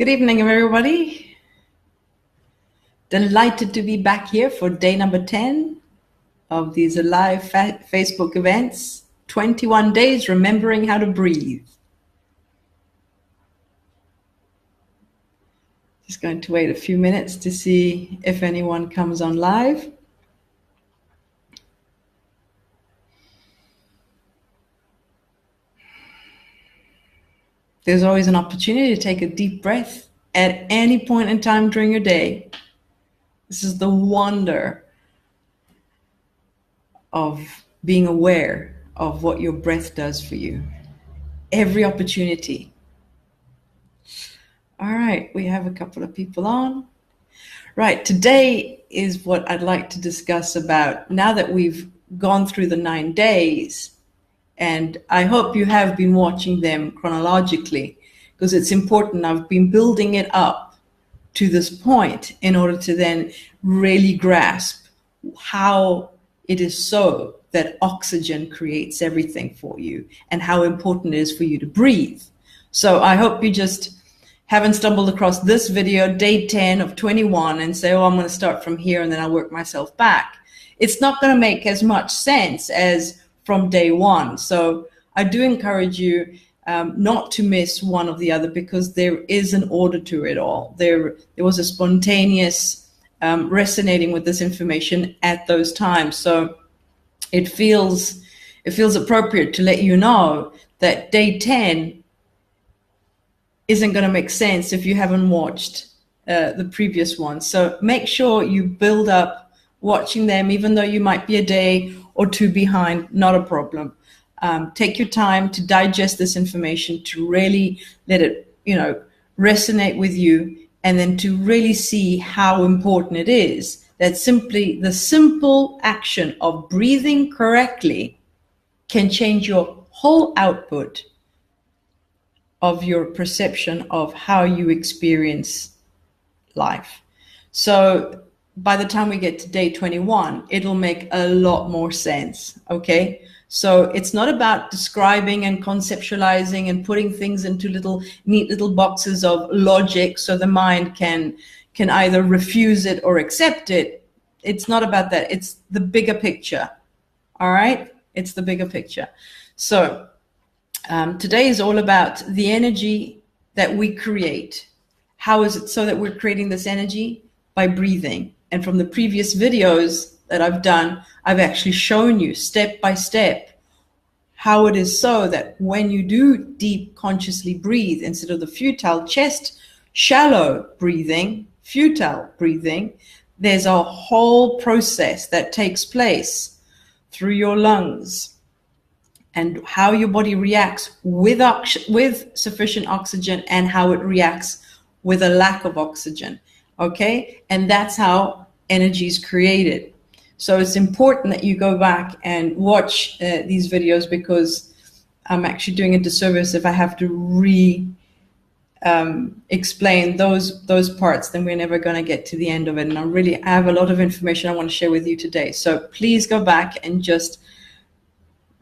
Good evening, everybody. Delighted to be back here for day number 10 of these live Facebook events. 21 days remembering how to breathe. Just going to wait a few minutes to see if anyone comes on live. There's always an opportunity to take a deep breath at any point in time during your day. This is the wonder of being aware of what your breath does for you. Every opportunity. All right, we have a couple of people on. Right, today is what I'd like to discuss about now that we've gone through the 9 days. And I hope you have been watching them chronologically because it's important. I've been building it up to this point in order to then really grasp how it is so that oxygen creates everything for you and how important it is for you to breathe. So I hope you just haven't stumbled across this video, day 10 of 21, and say, oh, I'm going to start from here and then I'll work myself back. It's not going to make as much sense as from day one. So I do encourage you not to miss one or the other because there is an order to it all. There was a spontaneous resonating with this information at those times. So it feels appropriate to let you know that day 10 isn't going to make sense if you haven't watched the previous one. So make sure you build up watching them, even though you might be a day or two behind, not a problem. Take your time to digest this information, to really let it, resonate with you, and then to really see how important it is that simply the simple action of breathing correctly can change your whole output of your perception of how you experience life. So by the time we get to day 21, it'll make a lot more sense, okay? So it's not about describing and conceptualizing and putting things into neat little boxes of logic so the mind can either refuse it or accept it. It's not about that. It's the bigger picture, all right? It's the bigger picture. So today is all about the energy that we create. How is it so that we're creating this energy? By breathing. And from the previous videos that I've done, I've actually shown you step by step how it is so that when you do deep consciously breathe instead of the futile chest, shallow breathing, futile breathing, there's a whole process that takes place through your lungs and how your body reacts with sufficient oxygen and how it reacts with a lack of oxygen. Okay, and that's how energy is created. So it's important that you go back and watch these videos because I'm actually doing a disservice if I have to explain those parts. Then we're never going to get to the end of it. And I have a lot of information I want to share with you today. So please go back and just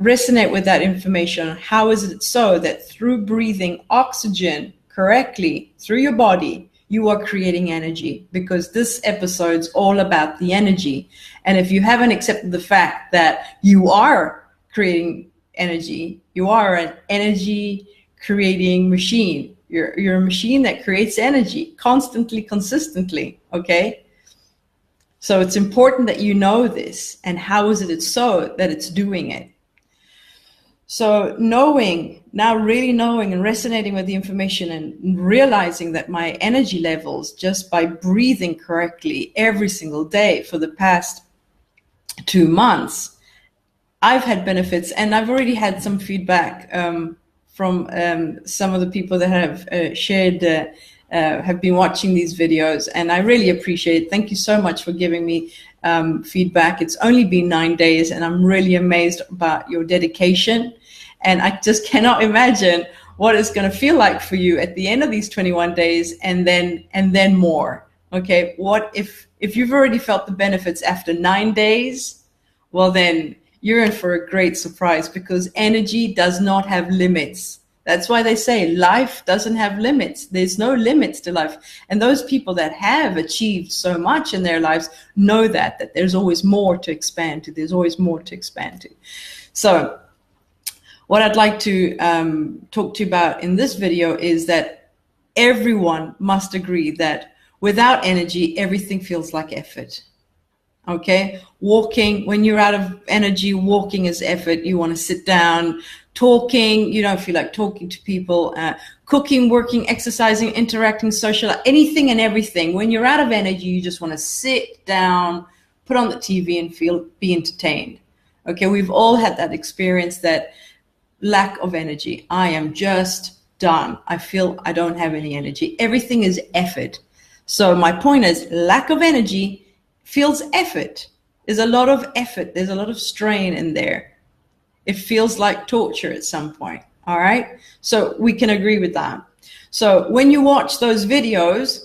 resonate with that information. How is it so that through breathing oxygen correctly through your body, you are creating energy? Because this episode's all about the energy. And if you haven't accepted the fact that you are creating energy, you are an energy creating machine. You're a machine that creates energy constantly, consistently, okay? So it's important that you know this. And how is it so that it's doing it? So really knowing and resonating with the information and realizing that my energy levels, just by breathing correctly every single day for the past 2 months, I've had benefits. And I've already had some feedback from some of the people that have shared, have been watching these videos. And I really appreciate it. Thank you so much for giving me feedback. It's only been 9 days and I'm really amazed about your dedication. And I just cannot imagine what it's going to feel like for you at the end of these 21 days and then more. Okay, what if you've already felt the benefits after 9 days? Well, then you're in for a great surprise because energy does not have limits. That's why they say life doesn't have limits. There's no limits to life. And those people that have achieved so much in their lives know that there's always more to expand to. There's always more to expand to. So what I'd like to talk to you about in this video is that everyone must agree that without energy, everything feels like effort. Okay, walking, when you're out of energy, walking is effort. You want to sit down. Talking, you don't feel like talking to people. Cooking, working, exercising, interacting, social, anything and everything. When you're out of energy, you just want to sit down, put on the TV and be entertained. Okay, we've all had that experience, that lack of energy. I am just done. I feel I don't have any energy. Everything is effort. So my point is, lack of energy feels effort. There's a lot of effort. There's a lot of strain in there. It feels like torture at some point. All right. So we can agree with that. So when you watch those videos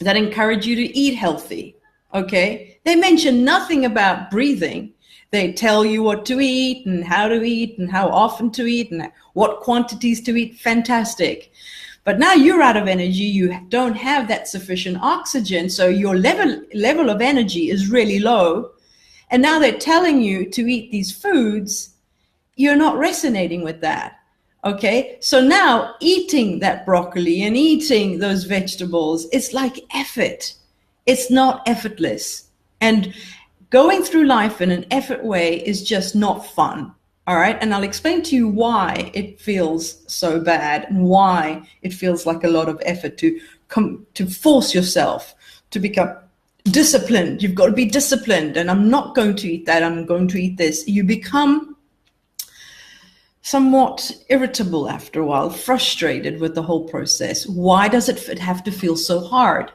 that encourage you to eat healthy, okay, they mention nothing about breathing. They tell you what to eat and how often to eat and what quantities to eat. Fantastic. But now you're out of energy. You don't have that sufficient oxygen. So your level of energy is really low. And now they're telling you to eat these foods. You're not resonating with that. Okay. So now eating that broccoli and eating those vegetables, it's like effort. It's not effortless. And going through life in an effort way is just not fun. All right. And I'll explain to you why it feels so bad and why it feels like a lot of effort to force yourself to become disciplined. You've got to be disciplined. And I'm not going to eat that. I'm going to eat this. You become somewhat irritable after a while, frustrated with the whole process. Why does it have to feel so hard?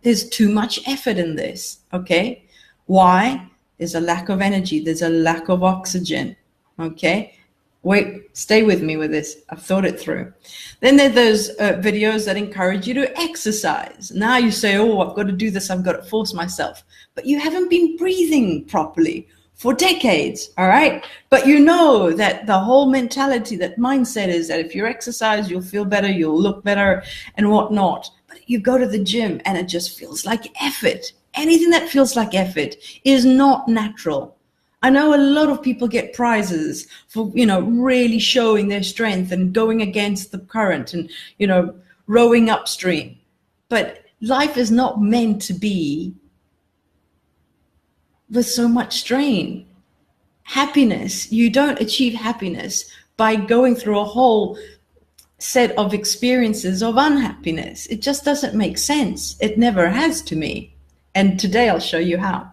There's too much effort in this. Okay. Why? There's a lack of energy. There's a lack of oxygen. Okay. Wait, stay with me with this. I've thought it through. Then there are those videos that encourage you to exercise. Now you say, oh, I've got to do this. I've got to force myself. But you haven't been breathing properly for decades. All right. But you know that the whole mentality, that mindset is that if you exercise, you'll feel better, you'll look better and whatnot. But you go to the gym and it just feels like effort. Anything that feels like effort is not natural. I know a lot of people get prizes for, really showing their strength and going against the current and, rowing upstream. But life is not meant to be with so much strain. Happiness, you don't achieve happiness by going through a whole set of experiences of unhappiness. It just doesn't make sense. It never has to me. And today I'll show you how.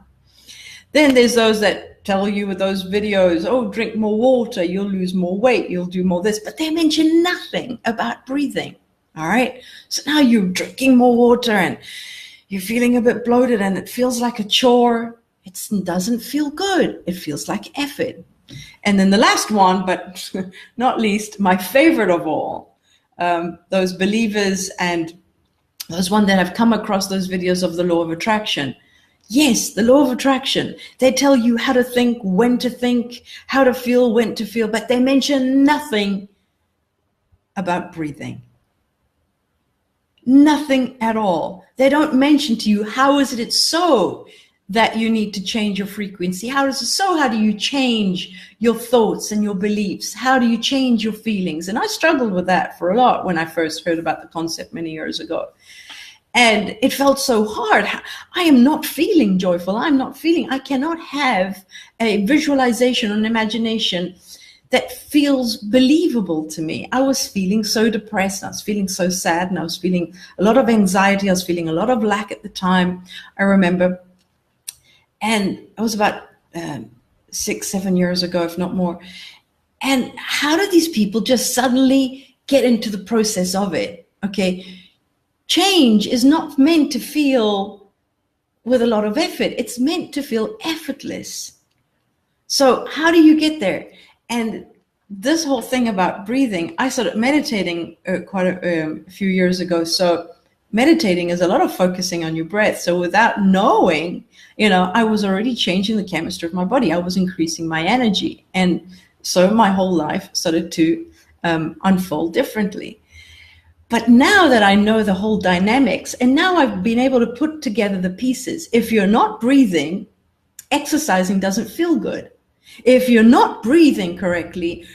Then there's those that tell you with those videos, oh, drink more water, you'll lose more weight, you'll do more this, but they mention nothing about breathing. All right. So now you're drinking more water and you're feeling a bit bloated and it feels like a chore. It doesn't feel good. It feels like effort. And then the last one, but not least, my favorite of all, those believers and those ones that have come across those videos of the law of attraction. Yes, the law of attraction. They tell you how to think, when to think, how to feel, when to feel, but they mention nothing about breathing. Nothing at all. They don't mention to you, how is it so that you need to change your frequency? How is it so? How do you change your thoughts and your beliefs? How do you change your feelings? And I struggled with that for a lot when I first heard about the concept many years ago. And it felt so hard. I am not feeling joyful. I cannot have a visualization or an imagination that feels believable to me. I was feeling so depressed. I was feeling so sad. And I was feeling a lot of anxiety. I was feeling a lot of lack at the time, I remember. And it was about 6-7 years ago, if not more. And how do these people just suddenly get into the process of it? Okay. Change is not meant to feel with a lot of effort. It's meant to feel effortless. So how do you get there? And this whole thing about breathing, I started meditating quite a few years ago. So meditating is a lot of focusing on your breath. So without knowing, I was already changing the chemistry of my body. I was increasing my energy. And so my whole life started to unfold differently. But now that I know the whole dynamics, and now I've been able to put together the pieces, if you're not breathing, exercising doesn't feel good. If you're not breathing correctly,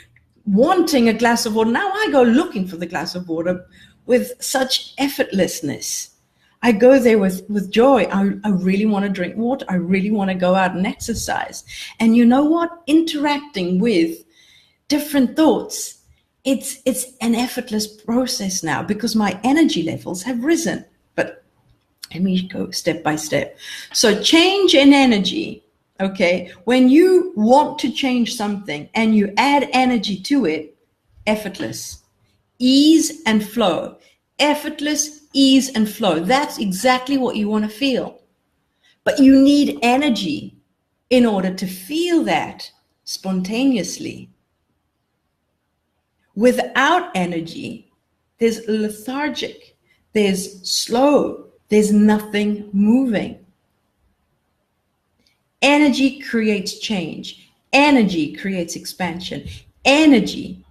wanting a glass of water, now I go looking for the glass of water with such effortlessness. I go there with joy. I really want to drink water. I really want to go out and exercise. And you know what? Interacting with different thoughts, it's an effortless process now because my energy levels have risen. But let me go step by step. So change in energy. Okay, when you want to change something and you add energy to it, effortless, ease and flow, effortless, ease and flow. That's exactly what you want to feel. But you need energy in order to feel that spontaneously. Without energy, there's lethargic, there's slow, there's nothing moving. Energy creates change. Energy creates expansion. Energy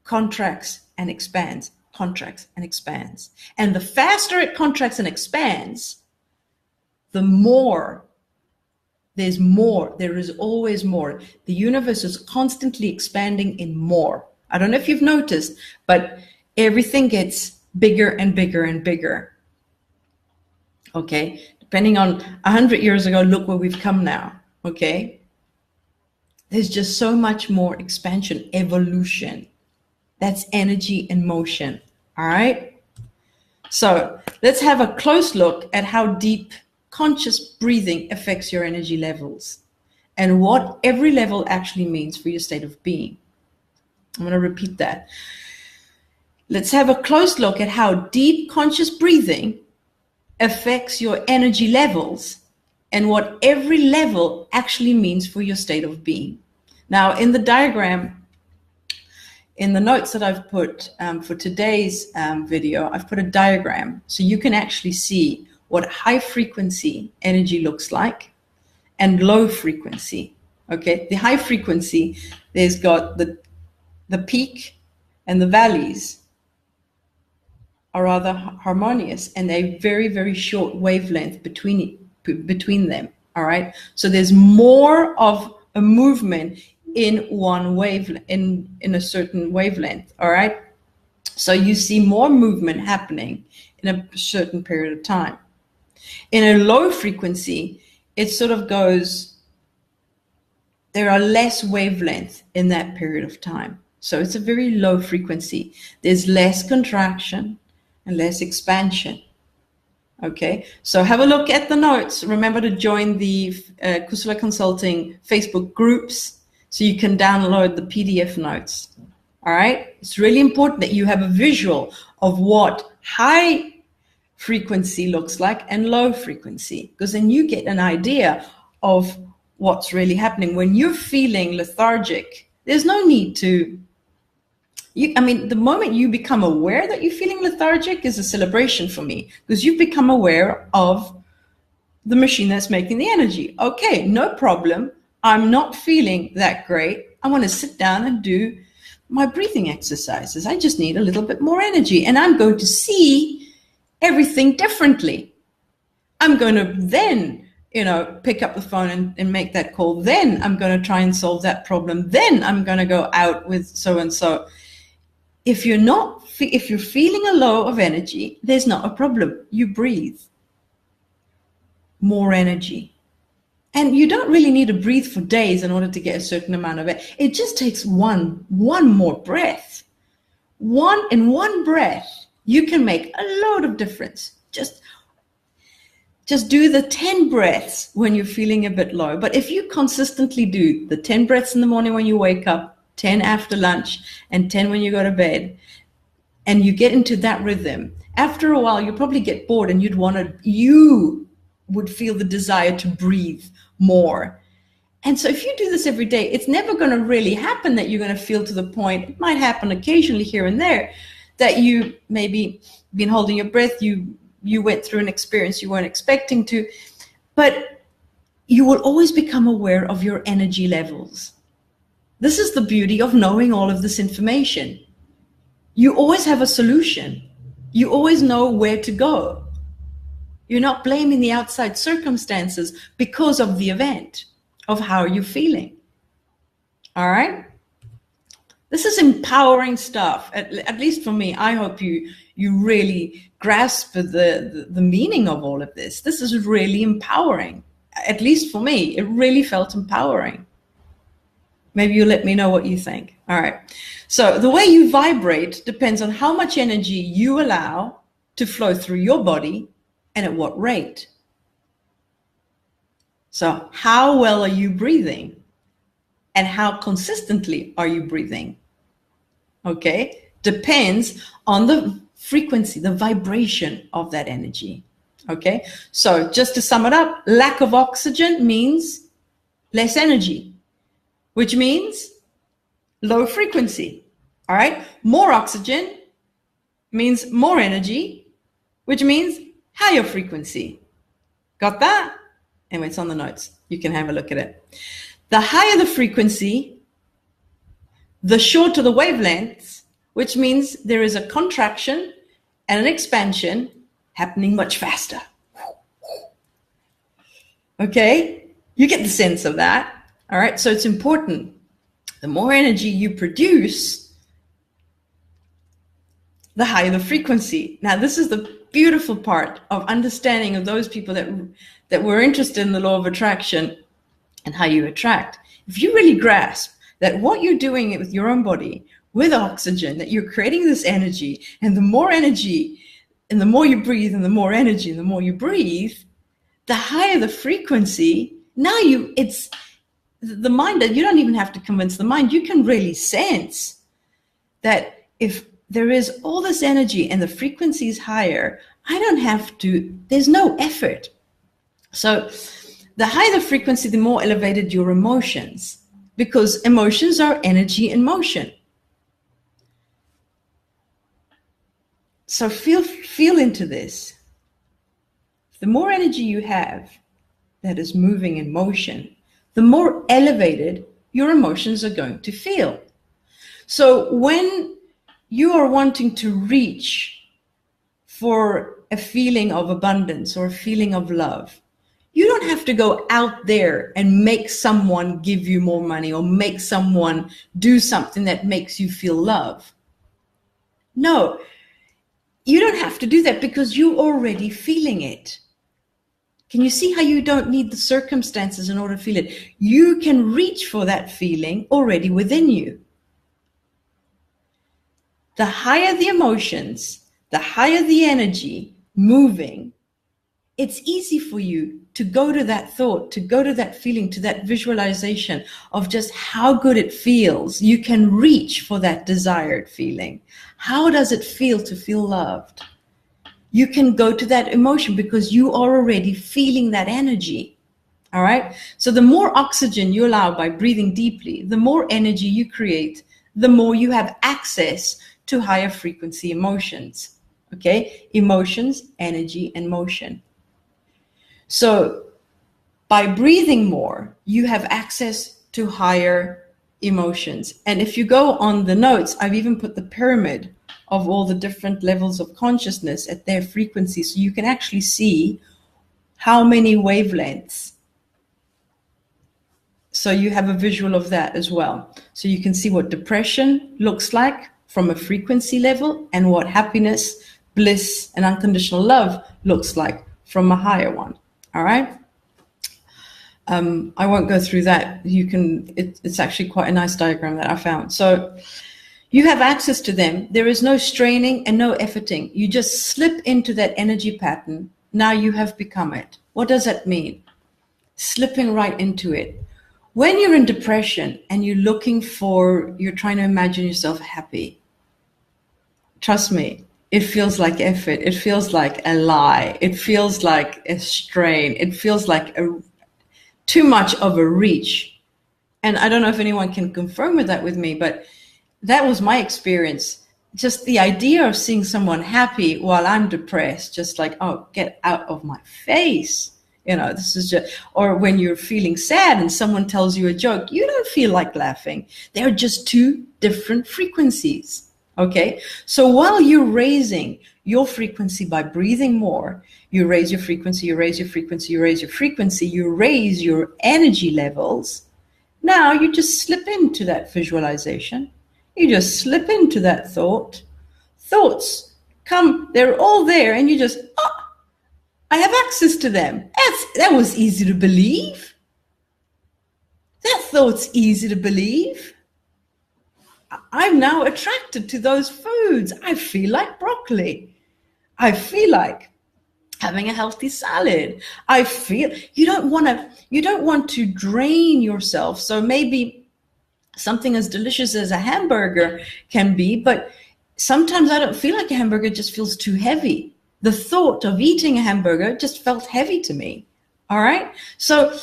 contracts and expands, contracts and expands. And the faster it contracts and expands, the more there's more. There is always more. The universe is constantly expanding in more. I don't know if you've noticed, but everything gets bigger and bigger and bigger. Okay, depending on 100 years ago, look where we've come now. Okay, there's just so much more expansion, evolution. That's energy in motion. All right, so let's have a close look at how deep conscious breathing affects your energy levels and what every level actually means for your state of being. I'm going to repeat that. Let's have a close look at how deep conscious breathing affects your energy levels and what every level actually means for your state of being. Now, in the diagram, in the notes that I've put for today's video, I've put a diagram so you can actually see what high frequency energy looks like and low frequency. Okay, the high frequency, there's got the peak and the valleys are rather harmonious, and they're very, very short wavelength between them. All right, so there's more of a movement in one wave, in a certain wavelength. All right, so you see more movement happening in a certain period of time. In a low frequency, it sort of goes, there are less wavelength in that period of time. So it's a very low frequency. There's less contraction and less expansion. Okay, so have a look at the notes. Remember to join the Kusala Consulting Facebook groups so you can download the PDF notes. All right, it's really important that you have a visual of what high frequency looks like and low frequency, because then you get an idea of what's really happening. When you're feeling lethargic, there's no need to, the moment you become aware that you're feeling lethargic is a celebration for me, because you've become aware of the machine that's making the energy. Okay, no problem. I'm not feeling that great. I want to sit down and do my breathing exercises. I just need a little bit more energy, and I'm going to see everything differently. I'm going to then, pick up the phone and make that call. Then I'm going to try and solve that problem. Then I'm going to go out with so-and-so. If you're feeling a low of energy, there's not a problem. You breathe more energy. And you don't really need to breathe for days in order to get a certain amount of it. It just takes one more breath. In one breath, you can make a load of difference. Just do the 10 breaths when you're feeling a bit low. But if you consistently do the 10 breaths in the morning when you wake up, 10 after lunch, and 10 when you go to bed, and you get into that rhythm, after a while, you'll probably get bored and you would feel the desire to breathe more. And so if you do this every day, it's never going to really happen that you're going to feel to the point, it might happen occasionally here and there, that you maybe been holding your breath, you went through an experience you weren't expecting to, but you will always become aware of your energy levels. This is the beauty of knowing all of this information. You always have a solution. You always know where to go. You're not blaming the outside circumstances because of the event, of how you're feeling. All right? This is empowering stuff, at least for me. I hope you really grasp the meaning of all of this. This is really empowering. At least for me, it really felt empowering. Maybe you let me know what you think. All right. So the way you vibrate depends on how much energy you allow to flow through your body and at what rate. So how well are you breathing? And how consistently are you breathing? Okay, depends on the frequency, the vibration of that energy. Okay, so just to sum it up, lack of oxygen means less energy, which means low frequency. All right, more oxygen means more energy, which means higher frequency. Got that? Anyway, it's on the notes. You can have a look at it. The higher the frequency, the shorter the wavelengths, which means there is a contraction and an expansion happening much faster. Okay, you get the sense of that. All right, so it's important. The more energy you produce, the higher the frequency. Now, this is the beautiful part of understanding of those people that were interested in the law of attraction and how you attract. If you really grasp that what you're doing with your own body, with oxygen, that you're creating this energy, and the more energy, and the more you breathe, and the more energy, and the more you breathe, the higher the frequency. Now it's the mind, that you don't even have to convince the mind. You can really sense that if there is all this energy and the frequency is higher, I don't have to, there's no effort. So the higher the frequency, the more elevated your emotions, because emotions are energy in motion. So feel into this. The more energy you have that is moving in motion, the more elevated your emotions are going to feel. So when you are wanting to reach for a feeling of abundance or a feeling of love, you don't have to go out there and make someone give you more money or make someone do something that makes you feel love. No, you don't have to do that because you're already feeling it. Can you see how you don't need the circumstances in order to feel it? You can reach for that feeling already within you. The higher the emotions, the higher the energy moving, it's easy for you to go to that thought, to go to that feeling, to that visualization of just how good it feels. You can reach for that desired feeling. How does it feel to feel loved? You can go to that emotion because you are already feeling that energy. All right. So the more oxygen you allow by breathing deeply, the more energy you create, the more you have access to higher frequency emotions. Okay. Emotions, energy, and motion. So by breathing more, you have access to higher emotions. And if you go on the notes, I've even put the pyramid of all the different levels of consciousness at their frequency, so you can actually see how many wavelengths. So you have a visual of that as well. So you can see what depression looks like from a frequency level and what happiness, bliss, and unconditional love looks like from a higher one. All right. I won't go through that. You can, it's actually quite a nice diagram that I found. So you have access to them. There is no straining and no efforting. You just slip into that energy pattern. Now you have become it. What does that mean? Slipping right into it. When you're in depression and you're trying to imagine yourself happy, trust me, it feels like effort. It feels like a lie. It feels like a strain. It feels like too much of a reach. And I don't know if anyone can confirm that with me, but that was my experience. Just the idea of seeing someone happy while I'm depressed, just like, oh, get out of my face. This is just, or when you're feeling sad and someone tells you a joke, you don't feel like laughing. They're just two different frequencies. Okay, so while you're raising your frequency by breathing more, you raise your frequency, you raise your frequency, you raise your frequency, you raise your energy levels. Now you just slip into that visualization. You just slip into that thought. Thoughts come, they're all there, and you just, oh, I have access to them. That was easy to believe. That thought's easy to believe. I'm now attracted to those foods. I feel like broccoli. I feel like having a healthy salad. I feel you don't want to drain yourself. So maybe something as delicious as a hamburger can be, but sometimes I don't feel like a hamburger, it just feels too heavy. The thought of eating a hamburger just felt heavy to me. All right? So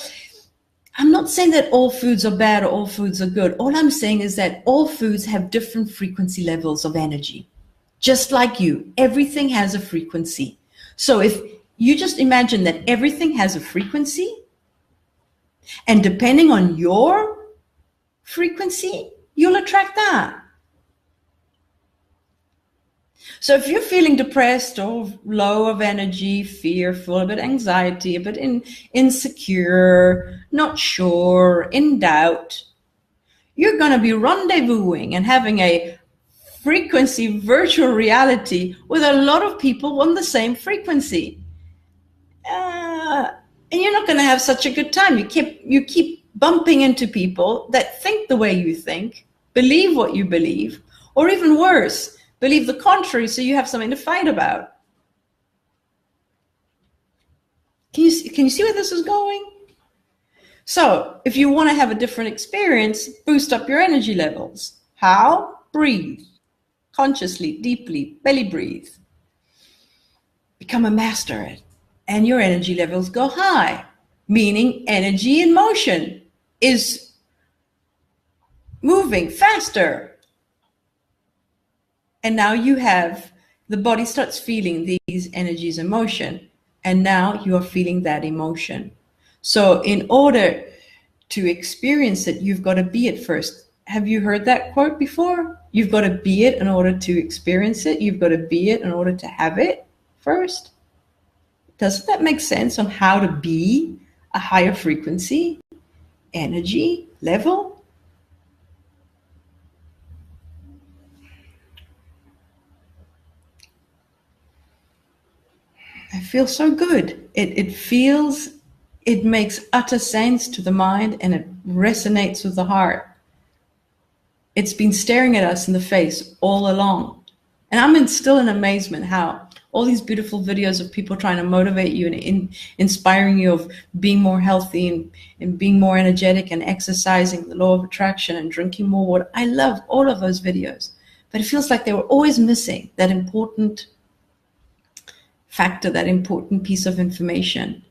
I'm not saying that all foods are bad or all foods are good. All I'm saying is that all foods have different frequency levels of energy. Just like you, everything has a frequency. So if you just imagine that everything has a frequency, and depending on your frequency, you'll attract that. So if you're feeling depressed or low of energy, fearful, a bit anxiety, a bit insecure, not sure, in doubt, you're going to be rendezvousing and having a frequency virtual reality with a lot of people on the same frequency. And you're not going to have such a good time. You keep bumping into people that think the way you think, believe what you believe, or even worse, believe the contrary, so you have something to fight about. Can you see where this is going? So if you want to have a different experience, boost up your energy levels. How? Breathe. Consciously, deeply, belly breathe. Become a master at it. And your energy levels go high, meaning energy in motion is moving faster. And now the body starts feeling these energies in motion. And now you are feeling that emotion. So in order to experience it, you've got to be it first. Have you heard that quote before? You've got to be it in order to experience it. You've got to be it in order to have it first. Doesn't that make sense on how to be a higher frequency energy level? I feel so good. It makes utter sense to the mind, and it resonates with the heart. It's been staring at us in the face all along. And I'm still in amazement how all these beautiful videos of people trying to motivate you and inspiring you of being more healthy and being more energetic and exercising, the law of attraction and drinking more water. I love all of those videos, but it feels like they were always missing that important factor, that important piece of information.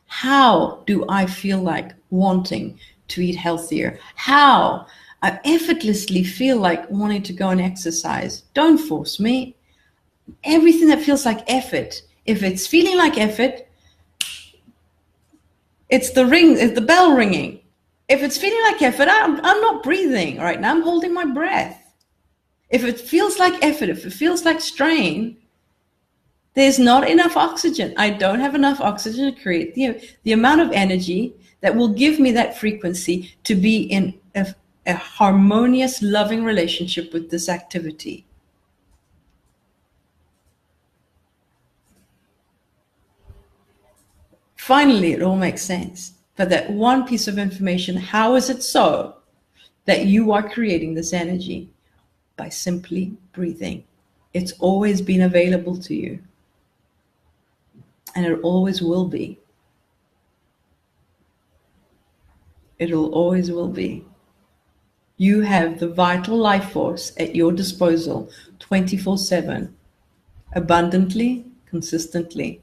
How do I feel like wanting to eat healthier? How I effortlessly feel like wanting to go and exercise. Don't force me. Everything that feels like effort, if it's feeling like effort, it's the bell ringing. If it's feeling like effort, I'm not breathing right now. I'm holding my breath. If it feels like effort, if it feels like strain, there's not enough oxygen. I don't have enough oxygen to create the amount of energy that will give me that frequency to be in a harmonious, loving relationship with this activity. Finally, it all makes sense. But that one piece of information, how is it so that you are creating this energy? By simply breathing. It's always been available to you. And it always will be. It always will be. You have the vital life force at your disposal 24/7, abundantly, consistently,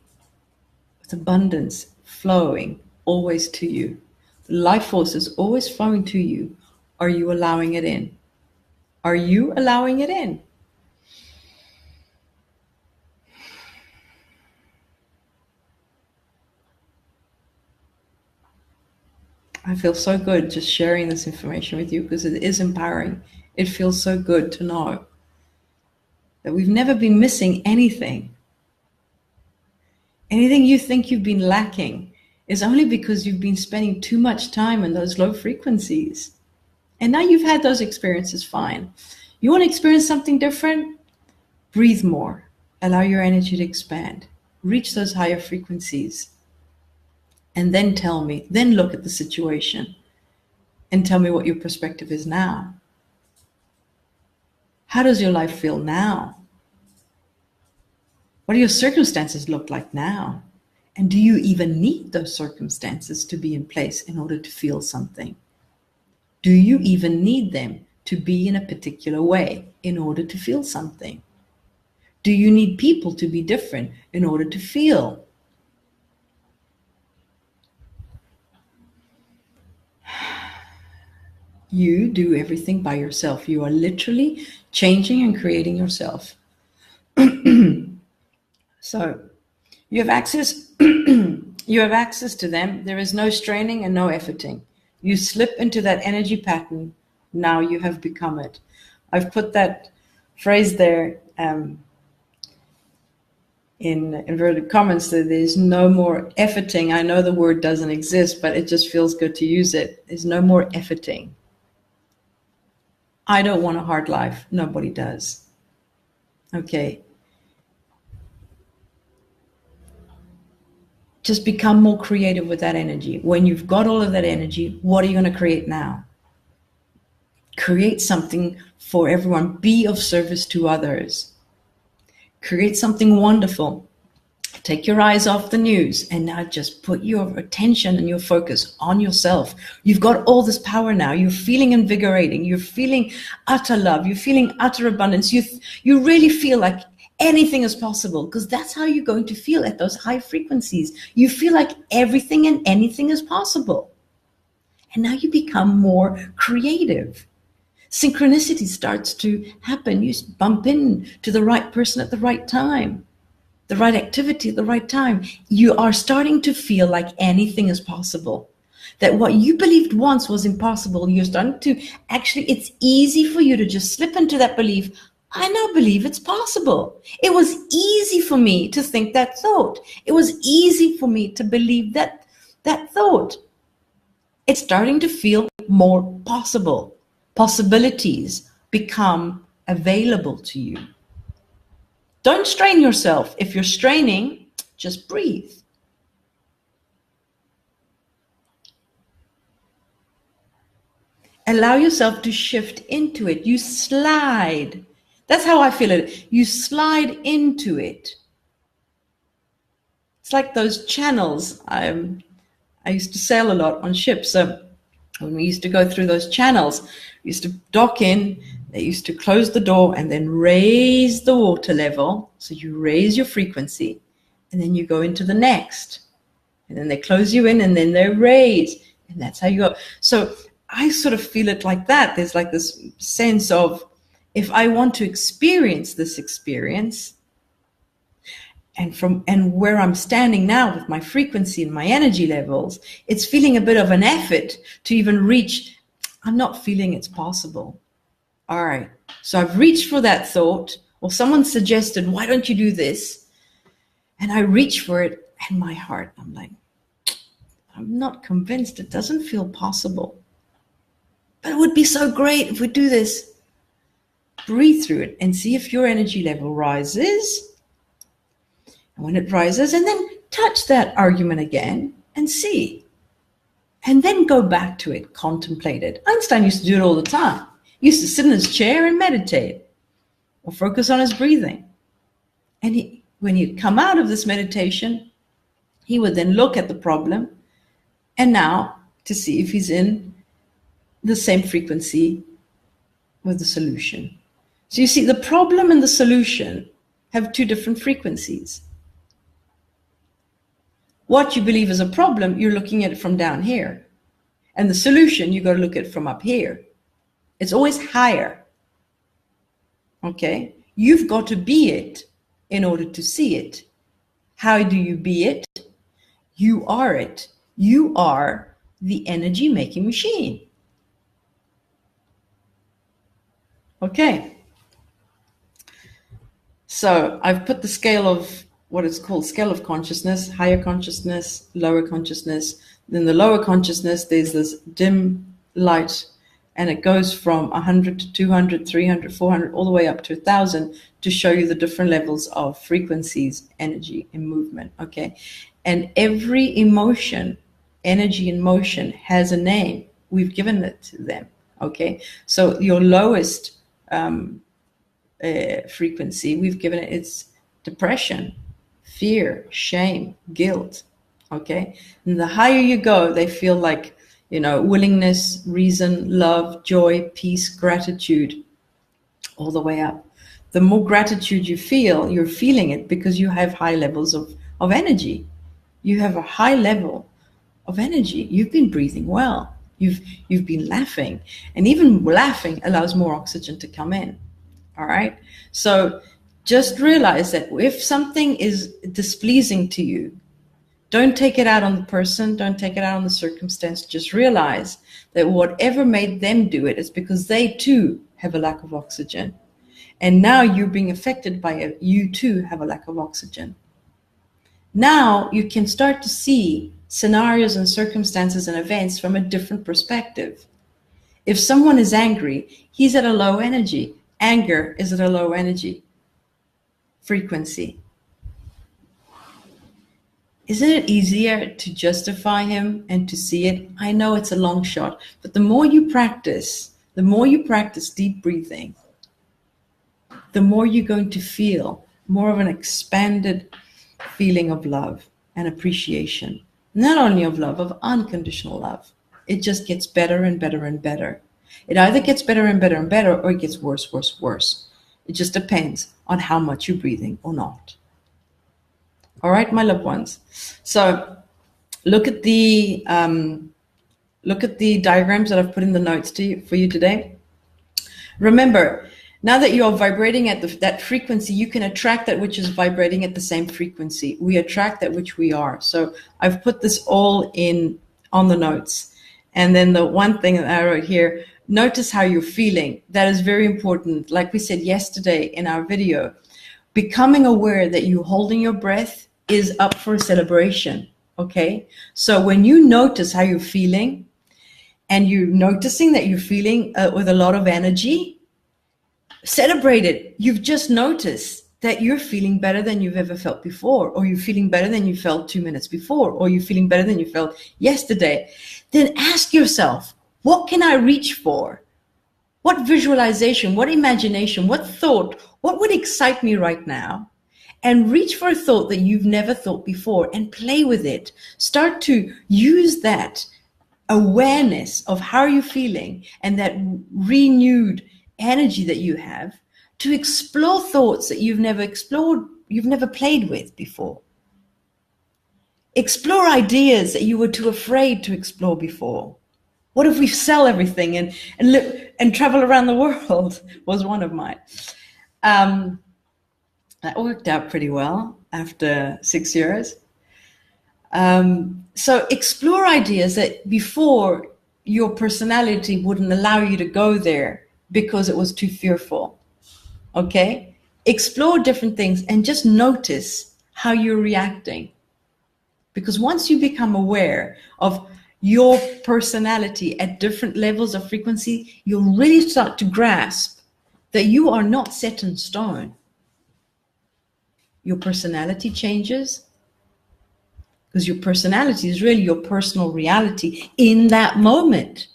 with abundance flowing always to you. The life force is always flowing to you. Are you allowing it in? Are you allowing it in? I feel so good just sharing this information with you because it is empowering. It feels so good to know that we've never been missing anything. Anything you think you've been lacking is only because you've been spending too much time in those low frequencies. And now you've had those experiences, fine. You want to experience something different? Breathe more. Allow your energy to expand. Reach those higher frequencies. And then tell me, then look at the situation and tell me what your perspective is now. How does your life feel now? What do your circumstances look like now? And do you even need those circumstances to be in place in order to feel something? Do you even need them to be in a particular way in order to feel something? Do you need people to be different in order to feel? You do everything by yourself. You are literally changing and creating yourself. So you have access, you have access to them. There is no straining and no efforting. You slip into that energy pattern. Now you have become it. I've put that phrase there in inverted commas, that there's no more efforting. I know the word doesn't exist, but it just feels good to use it. There's no more efforting. I don't want a hard life. Nobody does. Okay. Just become more creative with that energy. When you've got all of that energy, what are you going to create now? Create something for everyone. Be of service to others. Create something wonderful. Take your eyes off the news and now just put your attention and your focus on yourself. You've got all this power now. You're feeling invigorating. You're feeling utter love. You're feeling utter abundance. You really feel like anything is possible, because that's how you're going to feel at those high frequencies. You feel like everything and anything is possible. And now you become more creative. Synchronicity starts to happen. You bump into the right person at the right time, the right activity at the right time. You are starting to feel like anything is possible. That what you believed once was impossible, you're starting to actually, it's easy for you to just slip into that belief. I now believe it's possible. It was easy for me to think that thought. It was easy for me to believe that thought. It's starting to feel more possible. Possibilities become available to you. Don't strain yourself. If you're straining, just breathe. Allow yourself to shift into it. You slide. That's how I feel it. You slide into it. It's like those channels. I used to sail a lot on ships. So when we used to go through those channels, we used to dock in, they used to close the door and then raise the water level. So you raise your frequency and then you go into the next. And then they close you in and then they raise. And that's how you go. So I sort of feel it like that. There's like this sense of, if I want to experience this experience, and where I'm standing now with my frequency and my energy levels, it's feeling a bit of an effort to even reach. I'm not feeling it's possible. All right. So I've reached for that thought, or someone suggested, why don't you do this? And I reach for it, and my heart, I'm like, I'm not convinced. It doesn't feel possible. But it would be so great if we do this. Breathe through it and see if your energy level rises. And when it rises, and then touch that argument again and see. And then go back to it, contemplate it. Einstein used to do it all the time. He used to sit in his chair and meditate or focus on his breathing. And when he'd come out of this meditation, he would then look at the problem and now to see if he's in the same frequency with the solution. So you see, the problem and the solution have two different frequencies. What you believe is a problem, you're looking at it from down here. And the solution, you got to look at it from up here. It's always higher. Okay? You've got to be it in order to see it. How do you be it? You are it. You are the energy making machine. Okay. So I've put the scale of what is called scale of consciousness, higher consciousness, lower consciousness. Then the lower consciousness, there's this dim light, and it goes from 100 to 200, 300, 400, all the way up to 1,000 to show you the different levels of frequencies, energy, and movement, okay? And every emotion, energy and motion has a name. We've given it to them, okay? So your lowest frequency, we've given it its depression, fear, shame, guilt, okay? And the higher you go, they feel like, you know, willingness, reason, love, joy, peace, gratitude, all the way up. The more gratitude you feel, you're feeling it because you have high levels of energy. You have a high level of energy. You've been breathing well. You've been laughing. And even laughing allows more oxygen to come in. All right? So just realize that if something is displeasing to you, don't take it out on the person, don't take it out on the circumstance. Just realize that whatever made them do it is because they too have a lack of oxygen. And now you're being affected by it. You too have a lack of oxygen. Now you can start to see scenarios and circumstances and events from a different perspective. If someone is angry, he's at a low energy. Anger is at a low energy frequency. Isn't it easier to justify him and to see it? I know it's a long shot, but the more you practice deep breathing, the more you're going to feel more of an expanded feeling of love and appreciation. Not only of love, of unconditional love. It just gets better and better and better. It either gets better and better and better, or it gets worse, worse, worse. It just depends on how much you're breathing or not. All right, my loved ones. So look at the diagrams that I've put in the notes for you today. Remember, now that you're vibrating at that frequency, you can attract that which is vibrating at the same frequency. We attract that which we are. So I've put this all in on the notes. And then the one thing that I wrote here, notice how you're feeling. That is very important. Like we said yesterday in our video, becoming aware that you're holding your breath is up for a celebration, okay? So when you notice how you're feeling, and you're noticing that you're feeling with a lot of energy, celebrate it. You've just noticed that you're feeling better than you've ever felt before, or you're feeling better than you felt 2 minutes before, or you're feeling better than you felt yesterday. Then ask yourself, what can I reach for? What visualization, what imagination, what thought, what would excite me right now? And reach for a thought that you've never thought before and play with it. Start to use that awareness of how you're feeling and that renewed energy that you have to explore thoughts that you've never explored, you've never played with before. Explore ideas that you were too afraid to explore before. What if we sell everything and live and travel around the world? Was one of mine. That worked out pretty well after 6 years. So explore ideas that before your personality wouldn't allow you to go there because it was too fearful. Okay? Explore different things and just notice how you're reacting. Because once you become aware of your personality at different levels of frequency, you'll really start to grasp that you are not set in stone. Your personality changes because your personality is really your personal reality in that moment.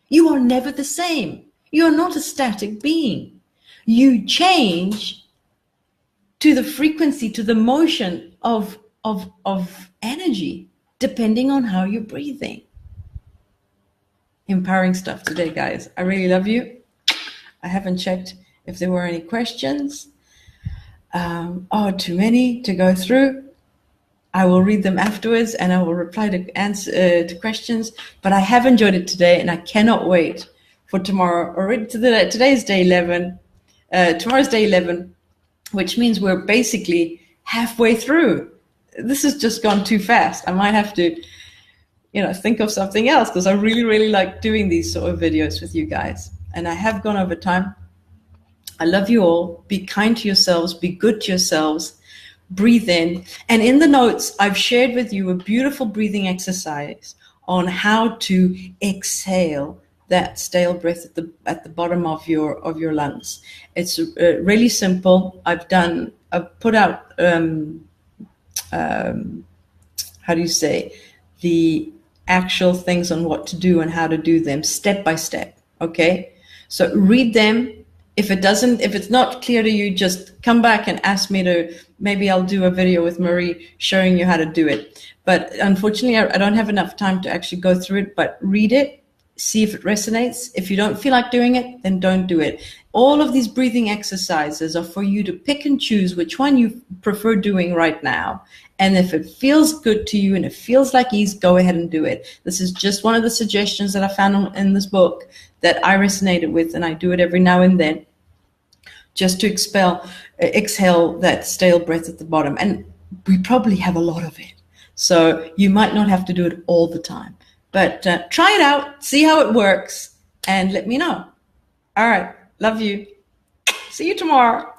You are never the same. You are not a static being. You change to the frequency, to the motion of energy, depending on how you're breathing. Empowering stuff today, guys. I really love you. I haven't checked if there were any questions. Too many to go through. I will read them afterwards and I will reply to questions. But I have enjoyed it today and I cannot wait for tomorrow. Today's day 11. Tomorrow's day 11, which means we're basically halfway through. This has just gone too fast. I might have to, think of something else because I really, really like doing these sort of videos with you guys. And I have gone over time. I love you all. Be kind to yourselves. Be good to yourselves. Breathe in. And in the notes, I've shared with you a beautiful breathing exercise on how to exhale that stale breath at the bottom of your lungs. It's really simple. I've put out how do you say, the actual things on what to do and how to do them step by step. Okay, so read them. If it's not clear to you, just come back and ask me to, maybe I'll do a video with Marie showing you how to do it. But unfortunately, I don't have enough time to actually go through it. But read it, see if it resonates. If you don't feel like doing it, then don't do it. All of these breathing exercises are for you to pick and choose which one you prefer doing right now. And if it feels good to you and it feels like ease, go ahead and do it. This is just one of the suggestions that I found in this book that I resonated with, and I do it every now and then, just to exhale that stale breath at the bottom. And we probably have a lot of it. So you might not have to do it all the time. But try it out, see how it works, and let me know. All right. Love you. See you tomorrow.